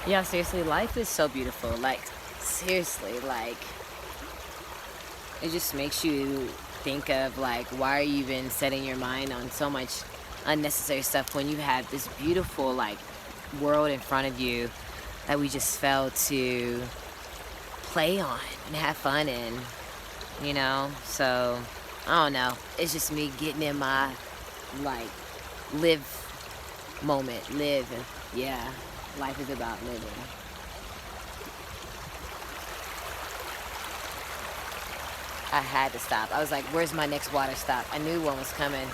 Yeah, seriously, life is so beautiful. Like, seriously, like, it just makes you think of, like, why are you even setting your mind on so much unnecessary stuff when you have this beautiful, like, world in front of you that we just fail to play on and have fun in, you know? So, I don't know. It's just me getting in my, like, live moment, live. Yeah, life is about living. I had to stop. I was like, where's my next water stop? I knew one was coming.